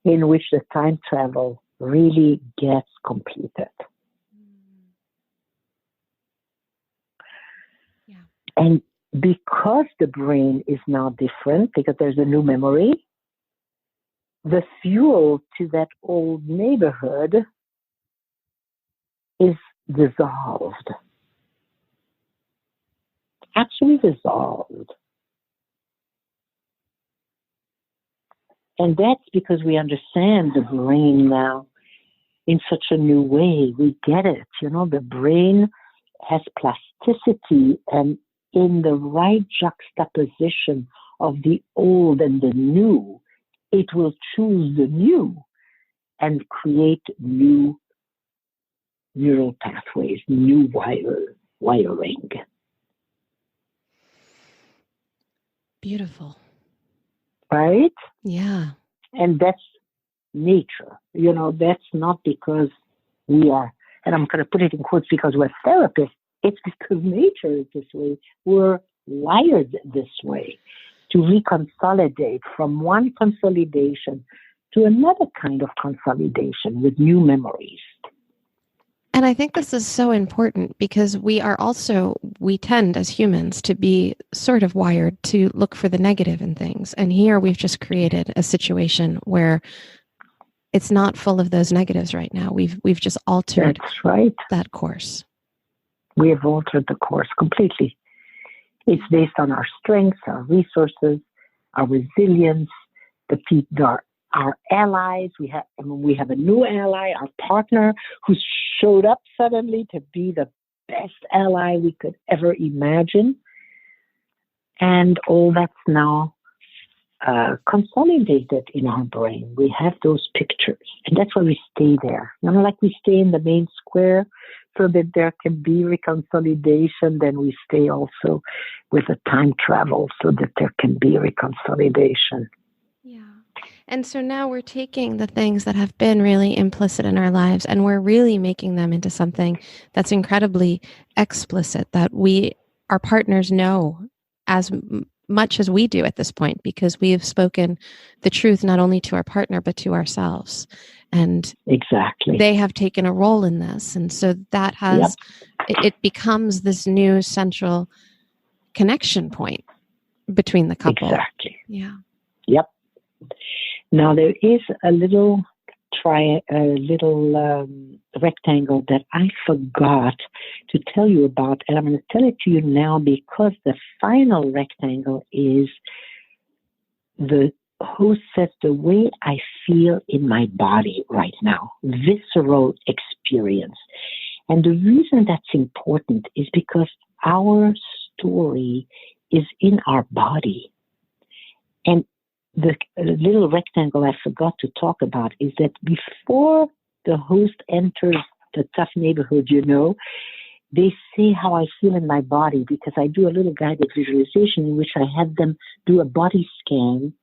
in which the time travel really gets completed. Yeah. And because the brain is now different, because there's a new memory, the fuel to that old neighborhood is dissolved. Actually dissolved. And that's because we understand the brain now in such a new way. We get it. The brain has plasticity, and in the right juxtaposition of the old and the new, it will choose the new and create new neural pathways, new wiring. Beautiful. Right? Yeah. And that's nature. That's not because we are, and I'm going to put it in quotes because we're therapists. It's because nature is this way. We're wired this way to reconsolidate from one consolidation to another kind of consolidation with new memories. And I think this is so important because we tend as humans to be sort of wired to look for the negative in things. And here we've just created a situation where it's not full of those negatives right now. We've just altered that course. We have altered the course completely. It's based on our strengths, our resources, our resilience, our allies. We have a new ally, our partner, who showed up suddenly to be the best ally we could ever imagine. And all that's now consolidated in our brain. We have those pictures, and that's why we stay there. Like we stay in the main square so that there can be reconsolidation, then we stay also with the time travel so that there can be reconsolidation. Yeah. And so now we're taking the things that have been really implicit in our lives and we're really making them into something that's incredibly explicit, that our partners know as much as we do at this point, because we have spoken the truth not only to our partner but to ourselves. And exactly, they have taken a role in this. And so that has, it becomes this new central connection point between the couple. Exactly. Yeah. Yep. Now there is a little rectangle that I forgot to tell you about, and I'm going to tell it to you now because the final rectangle is the host says the way I feel in my body right now, visceral experience. And the reason that's important is because our story is in our body. And the little rectangle I forgot to talk about is that before the host enters the tough neighborhood, they say how I feel in my body, because I do a little guided visualization in which I have them do a body scan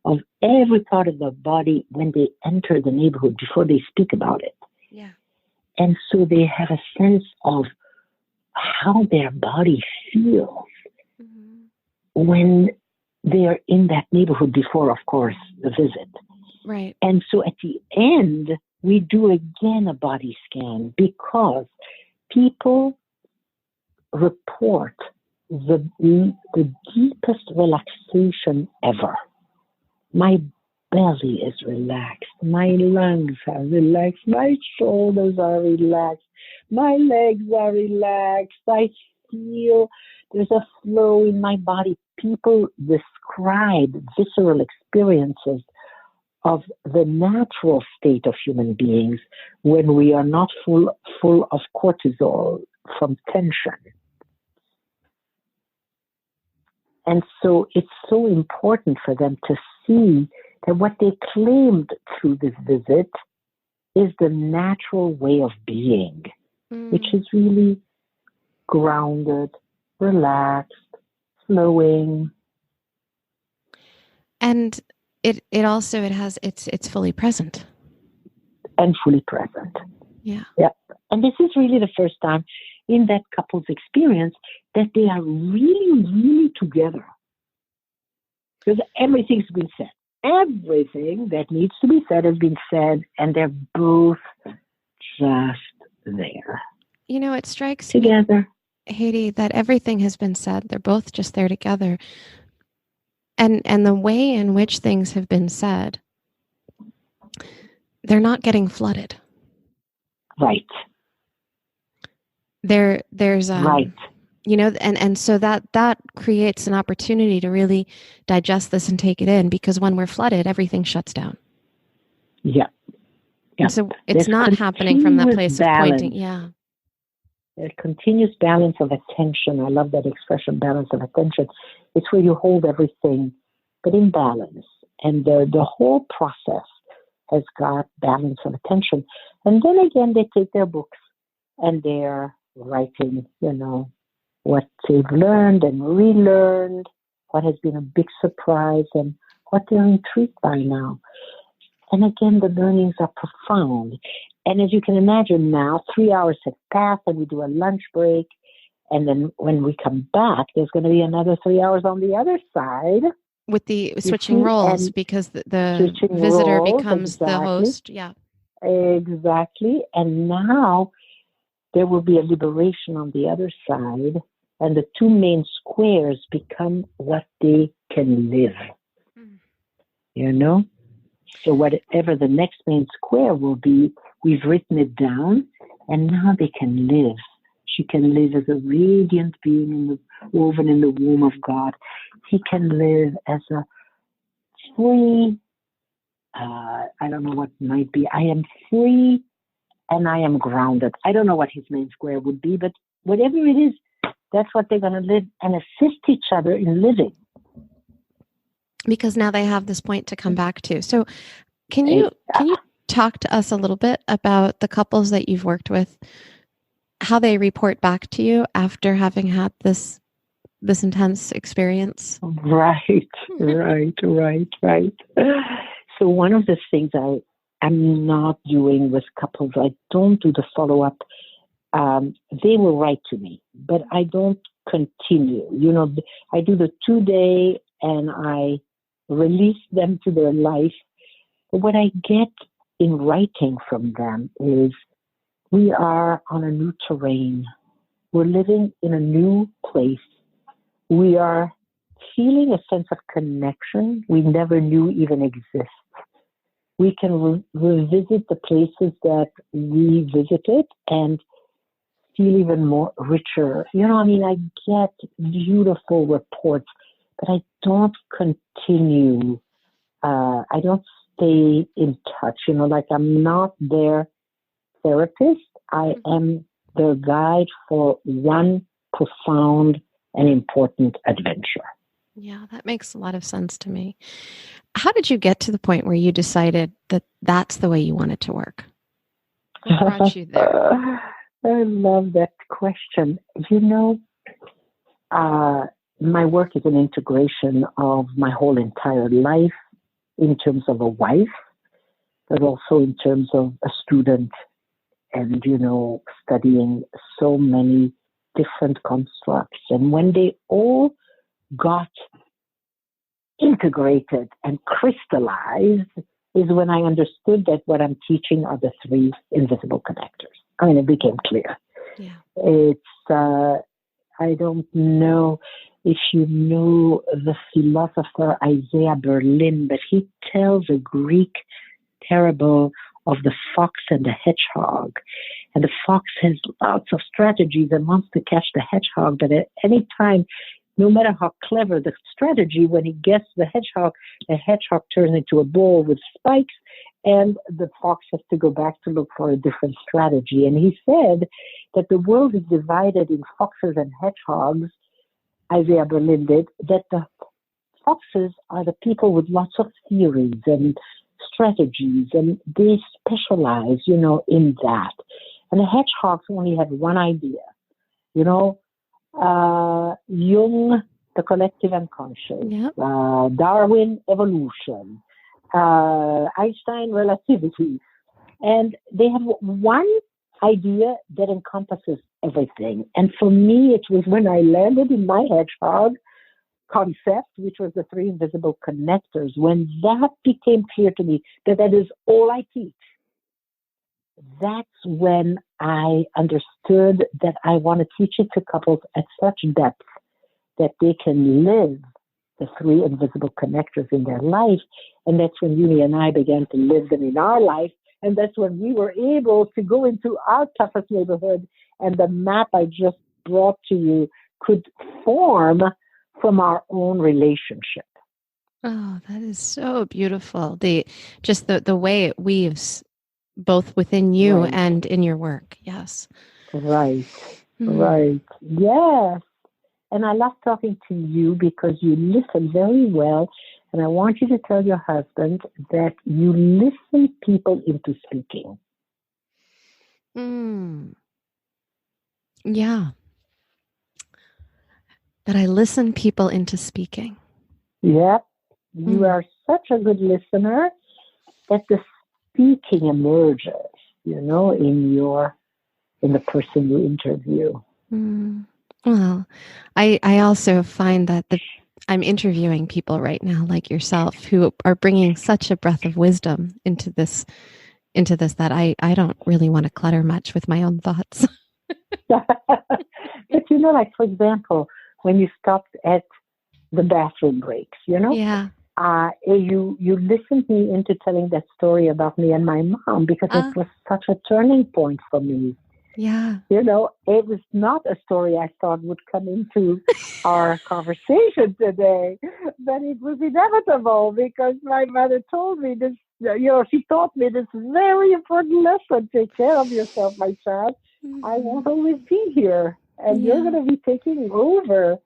of every part of the body when they enter the neighborhood before they speak about it. Yeah. And so they have a sense of how their body feels when they're in that neighborhood before, of course, the visit. Right. And so at the end, we do again a body scan because people report the deepest relaxation ever. My belly is relaxed. My lungs are relaxed. My shoulders are relaxed. My legs are relaxed. I feel there's a flow in my body. People describe visceral experiences of the natural state of human beings when we are not full of cortisol from tension. And so it's so important for them to see that what they claimed through this visit is the natural way of being, which is really grounded, relaxed, flowing. And it's fully present. And fully present. Yeah. Yep. And this is really the first time in that couple's experience that they are really, really together. Because everything's been said. Everything that needs to be said has been said, and they're both just there. It strikes together. Me, Hedy, that everything has been said. They're both just there together. And the way in which things have been said, they're not getting flooded. Right. There's right. And so that creates an opportunity to really digest this and take it in, because when we're flooded, everything shuts down. Yeah. Yeah. So it's not happening from that place balance. Of pointing. Yeah. A continuous balance of attention. I love that expression, balance of attention. It's where you hold everything, but in balance. And the whole process has got balance of attention. And then again, they take their books and they're writing, what they've learned and relearned, what has been a big surprise, and what they're intrigued by now. And again, the learnings are profound. And as you can imagine now, 3 hours have passed and we do a lunch break. And then when we come back, there's going to be another 3 hours on the other side. With the switching roles, because the visitor becomes the host. Yeah. Exactly. And now there will be a liberation on the other side, and the two main squares become what they can live. You know? So whatever the next main square will be, we've written it down, and now they can live. She can live as a radiant being woven in the womb of God. He can live as a free, I don't know what might be. I am free and I am grounded. I don't know what his main square would be, but whatever it is, that's what they're going to live and assist each other in living. Because now they have this point to come back to. So can you talk to us a little bit about the couples that you've worked with, how they report back to you after having had this intense experience? Right. So one of the things I'm not doing with couples, I don't do the follow-up. They will write to me, but I don't continue. You know, I do the 2-day and I release them to their life. But what I get in writing from them is we are on a new terrain. We're living in a new place. We are feeling a sense of connection we never knew even exists. We can revisit the places that we visited and feel even more richer. You know, I mean, I get beautiful reports, but I don't continue. I don't stay in touch. You know, like I'm not their therapist. I am their guide for one profound and important adventure. Yeah, that makes a lot of sense to me. How did you get to the point where you decided that that's the way you wanted to work? What brought you there? I love that question. You know, my work is an integration of my whole entire life in terms of a wife, but also in terms of a student and, you know, studying so many different constructs. And when they all got integrated and crystallized is when I understood that what I'm teaching are the 3 invisible connectors. I mean, it became clear. Yeah. It's, I don't know if you know the philosopher Isaiah Berlin, but he tells a Greek parable of the fox and the hedgehog. And the fox has lots of strategies and wants to catch the hedgehog, but at any time, no matter how clever the strategy, when he gets the hedgehog turns into a ball with spikes, and the fox has to go back to look for a different strategy. And he said that the world is divided in foxes and hedgehogs, Isaiah Berlin did, that the foxes are the people with lots of theories and strategies, and they specialize, you know, in that. And the hedgehogs only have one idea, you know, Jung, the collective unconscious, Yep. Darwin, evolution, Einstein, relativity. And they have one idea that encompasses everything. And for me, it was when I landed in my hedgehog concept, which was the 3 invisible connectors, when that became clear to me that that is all I teach. That's when I understood that I want to teach it to couples at such depth that they can live the 3 invisible connectors in their life. And that's when Yumi and I began to live them in our life. And that's when we were able to go into our toughest neighborhood. And the map I just brought to you could form from our own relationship. Oh, that is so beautiful. The way it weaves both within you and in your work. Yes. Right. Yes. And I love talking to you because you listen very well. And I want you to tell your husband that you listen people into speaking. Yeah. That I listen people into speaking. Yep. You are such a good listener that the speaking emerges, you know, in the person you interview. Well, I also find that I'm interviewing people right now like yourself who are bringing such a breath of wisdom into this that I don't really want to clutter much with my own thoughts. But like for example, when you stopped at the bathroom breaks, Yeah. You listened me into telling that story about me and my mom because it was such a turning point for me. Yeah. It was not a story I thought would come into our conversation today, but it was inevitable because my mother told me this, she taught me this very important lesson. Take care of yourself, my child. I won't always be here, and you're going to be taking over,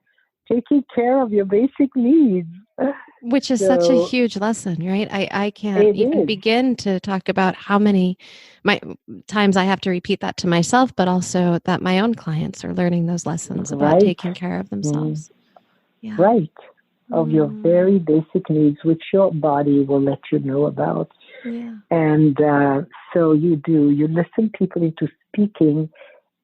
taking care of your basic needs. Which is such a huge lesson, right? I can't even begin to talk about how many times I have to repeat that to myself, but also that my own clients are learning those lessons about taking care of themselves. Yeah. Right. Of your very basic needs, which your body will let you know about. Yeah. And so you listen people into speaking,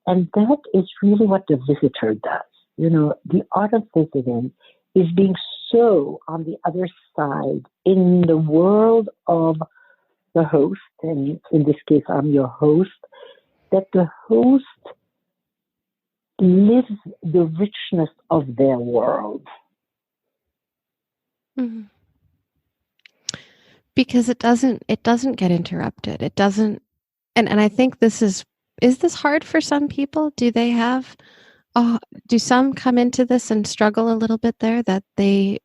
and that is really what the visitor does. The art of visiting is being so on the other side in the world of the host, and in this case, I'm your host, that the host lives the richness of their world. Mm-hmm. Because it doesn't get interrupted. It doesn't, and I think this is this hard for some people? Do they have, do some come into this and struggle a little bit there, that they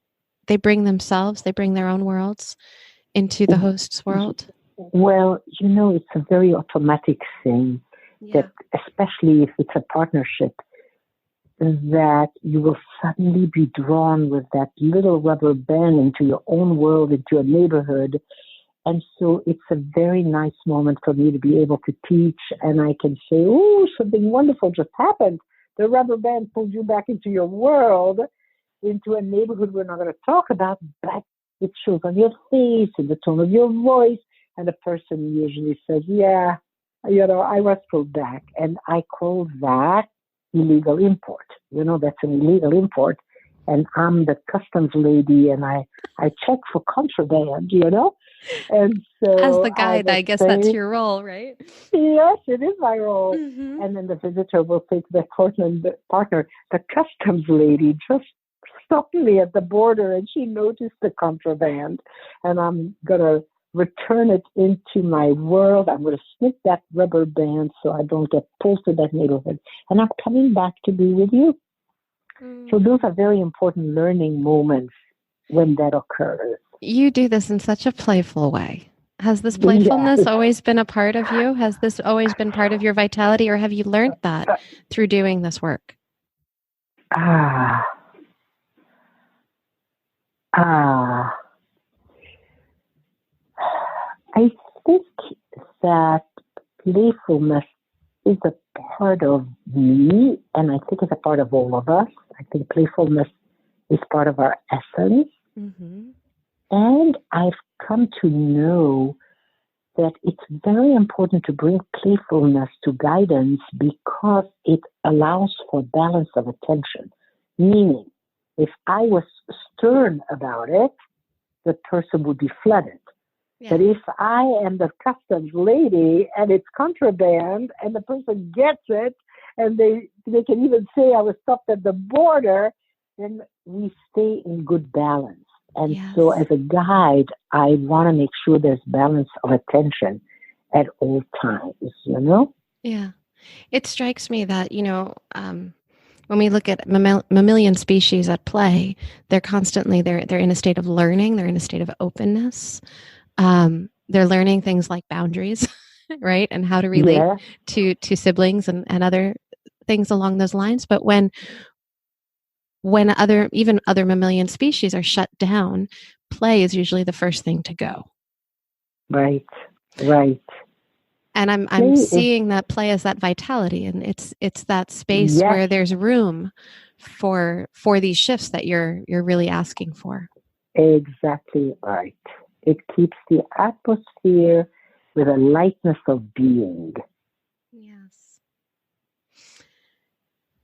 bring themselves, they bring their own worlds into the host's world? Well, it's a very automatic thing that, especially if it's a partnership, that you will suddenly be drawn with that little rubber band into your own world, into your neighborhood. And so it's a very nice moment for me to be able to teach, and I can say, oh, something wonderful just happened. The rubber band pulled you back into your world, into a neighborhood we're not going to talk about, but it shows on your face, in the tone of your voice, and the person usually says, yeah, I was pulled back. And I call that illegal import. That's an illegal import. And I'm the customs lady, and I check for contraband, And so as the guide, I guess that's your role, right? Yes, it is my role. Mm-hmm. And then the visitor will say to the partner, the customs lady just stopped me at the border and she noticed the contraband, and I'm going to return it into my world. I'm going to snip that rubber band so I don't get pulled to that neighborhood. And I'm coming back to be with you. So those are very important learning moments when that occurs. You do this in such a playful way. Has this playfulness always been a part of you? Has this always been part of your vitality, or have you learned that through doing this work? I think that playfulness is a part of me, and I think it's a part of all of us. I think playfulness is part of our essence. Mm-hmm. And I've come to know that it's very important to bring playfulness to guidance because it allows for balance of attention. Meaning, if I was stern about it, the person would be flooded. Yeah. But if I am the customs lady and it's contraband and the person gets it and they can even say I was stopped at the border, then we stay in good balance. And so as a guide, I want to make sure there's balance of attention at all times, Yeah. It strikes me that, when we look at mammalian species at play, they're constantly, they're in a state of learning. They're in a state of openness. They're learning things like boundaries, right? And how to relate to siblings and other things along those lines. But when other mammalian species are shut down, play is usually the first thing to go. Right. And I'm seeing that play as that vitality, and it's that space where there's room for these shifts that you're really asking for. Exactly right. It keeps the atmosphere with a lightness of being. Yes.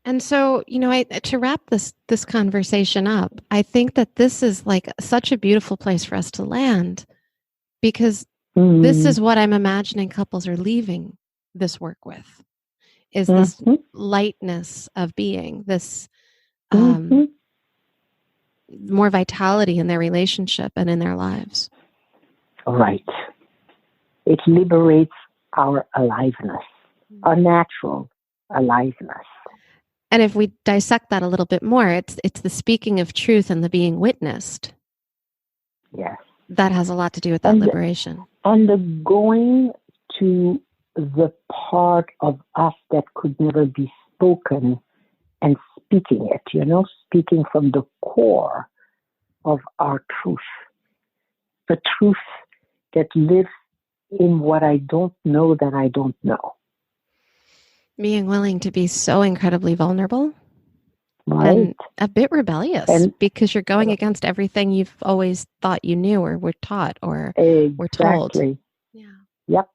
And so, to wrap this conversation up, I think that this is like such a beautiful place for us to land, because this is what I'm imagining couples are leaving this work with, is this lightness of being, this more vitality in their relationship and in their lives. Right. It liberates our aliveness, our natural aliveness. And if we dissect that a little bit more, it's the speaking of truth and the being witnessed. Yes. That has a lot to do with that liberation. And the going to the part of us that could never be spoken and speaking it, speaking from the core of our truth. The truth that lives in what I don't know that I don't know. Being willing to be so incredibly vulnerable, right? And a bit rebellious because you're going against everything you've always thought you knew or were taught or were told. Exactly. Yeah. Yep.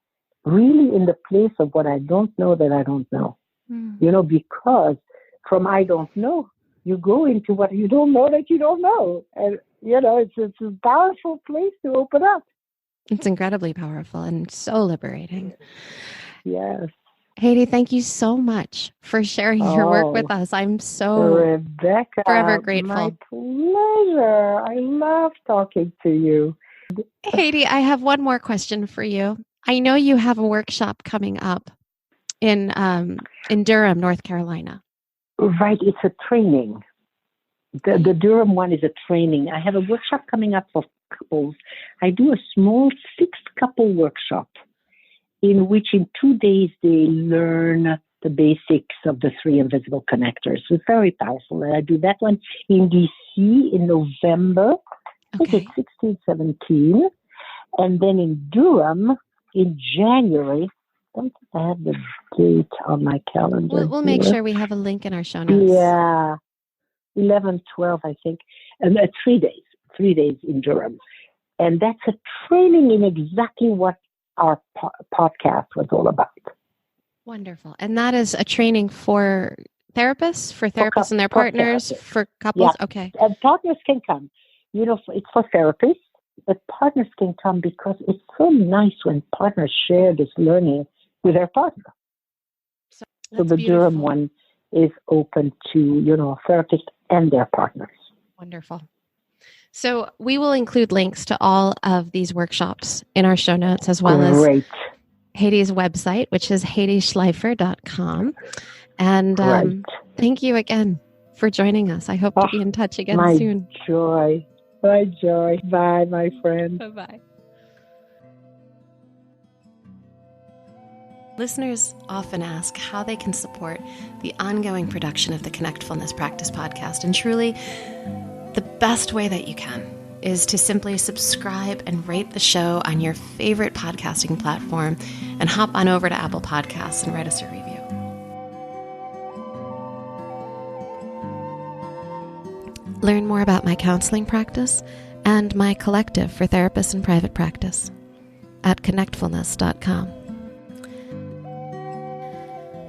Really in the place of what I don't know that I don't know. Because from I don't know, you go into what you don't know that you don't know. And, it's a powerful place to open up. It's incredibly powerful and so liberating. Yes. Hedy, thank you so much for sharing your work with us. I'm so Rebecca, forever grateful. My pleasure. I love talking to you. Hedy, I have one more question for you. I know you have a workshop coming up in Durham, North Carolina. Right. It's a training. The Durham one is a training. I have a workshop coming up for couples. I do a small 6-couple workshop in which in 2 days they learn the basics of the 3 invisible connectors. It's very powerful. And I do that one in DC in November. I think it's 16, 17. And then in Durham in January. I don't think I have the date on my calendar. We'll make sure we have a link in our show notes. Yeah. 11, 12, I think. And 3 days. 3 days in Durham. And that's a training in exactly what our podcast was all about. Wonderful. And that is a training for therapists and their partners, for couples? Yeah. Okay. And partners can come. It's for therapists, but partners can come because it's so nice when partners share this learning with their partner. So the beautiful. Durham one is open to, therapists and their partners. Wonderful. So we will include links to all of these workshops in our show notes, as well as Hedy's website, which is hedyschleifer.com. And thank you again for joining us. I hope to be in touch again soon. My joy. Bye, my friend. Bye-bye. Listeners often ask how they can support the ongoing production of the Connectfulness Practice podcast. And truly, the best way that you can is to simply subscribe and rate the show on your favorite podcasting platform and hop on over to Apple Podcasts and write us a review. Learn more about my counseling practice and my collective for therapists in private practice at connectfulness.com.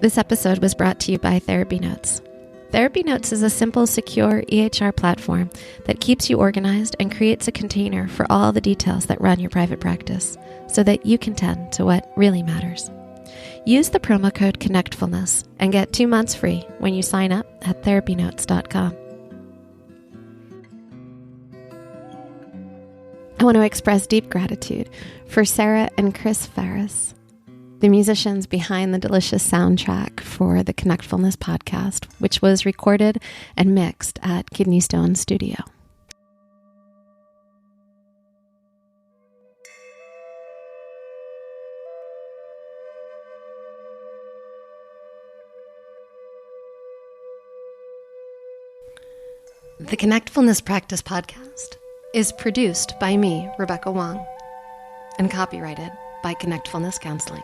This episode was brought to you by Therapy Notes. Therapy Notes is a simple, secure EHR platform that keeps you organized and creates a container for all the details that run your private practice so that you can tend to what really matters. Use the promo code ConnectFulness and get 2 months free when you sign up at therapynotes.com. I want to express deep gratitude for Sarah and Chris Ferris, the musicians behind the delicious soundtrack for the Connectfulness podcast, which was recorded and mixed at Kidney Stone Studio. The Connectfulness Practice podcast is produced by me, Rebecca Wong, and copyrighted by Connectfulness Counseling.